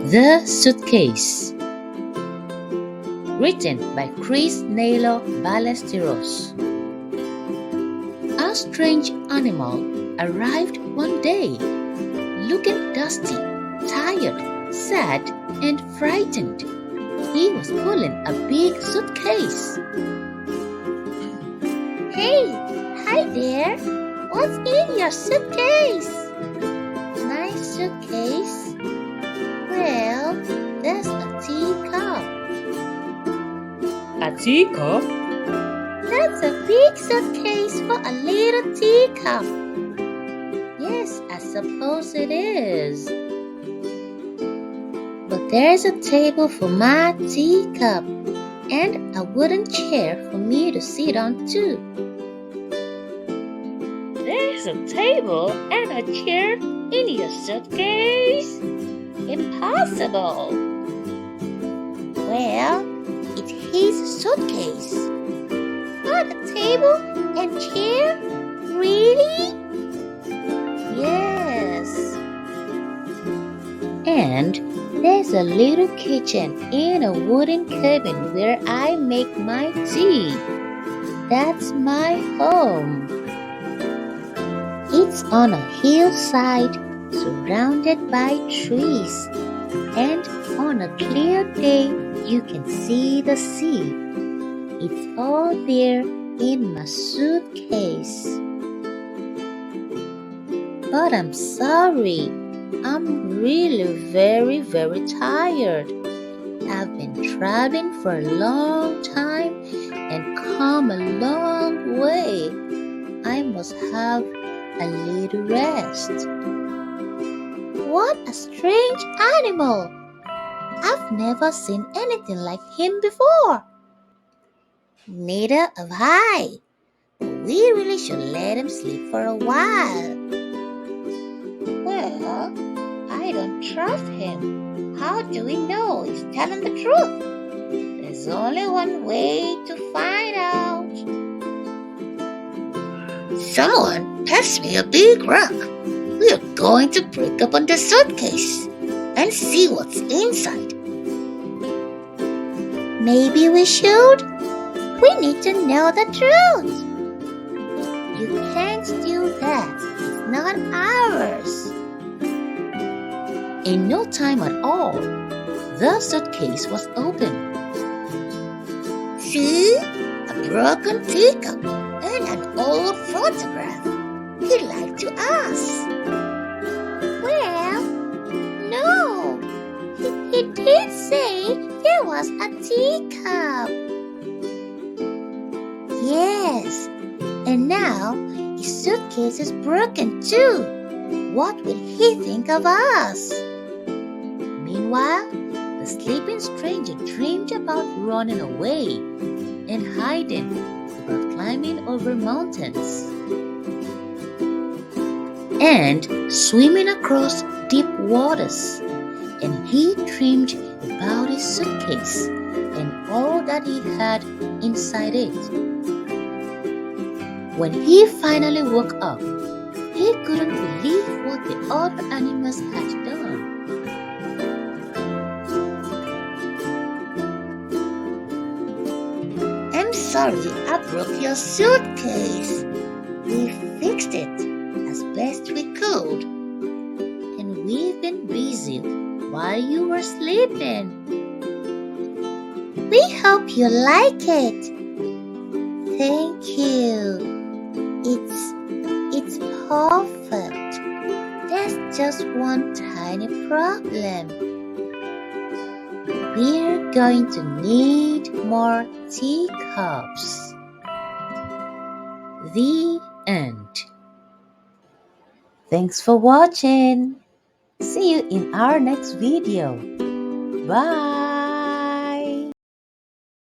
The Suitcase. Written by Naylor Ballesteros. A strange animal arrived one day, looking dusty, tired, sad, and frightened. He was pulling a big suitcase. Hey, hi there. What's in your suitcase? My suitcase? Well, there's a teacup. A teacup? That's a big suitcase for a little teacup. Yes, I suppose it is. But there's a table for my teacup and a wooden chair for me to sit on too. There's a table and a chair in your suitcase? Impossible. Well, it's his suitcase. Not a table and chair? Really? Yes. And there's a little kitchen in a wooden cabin where I make my tea. That's my home. It's on a hillside surrounded by trees, and on a clear day you can see the sea. It's all there in my suitcase. But I'm sorry, I'm really very tired. I've been traveling for a long time and come a long way. I must have a little rest. What a strange animal! I've never seen anything like him before. Neither have I. We really should let him sleep for a while. Well, I don't trust him. How do we know he's telling the truth? There's only one way to find out. Someone pass me a big rock. We're going to break open the suitcase and see what's inside. Maybe we should. We need to know the truth. You can't do that. It's not ours. In no time at all, the suitcase was open. See? A broken teacup and an old photograph. He lied to us. Well, no. He did say there was a teacup. Yes, and now his suitcase is broken too. What will he think of us? Meanwhile, the sleeping stranger dreamed about running away and hiding, about climbing over mountains, and swimming across deep waters. And he dreamed about his suitcase and all that he had inside it. When he finally woke up, he couldn't believe what the other animals had done. I'm sorry I broke your suitcase. We fixed it as best we could. And we've been busy while you were sleeping. We hope you like it. Thank you. It's perfect. There's just one tiny problem. We're going to need more teacups. The end. Thanks for watching. See you in our next video. Bye.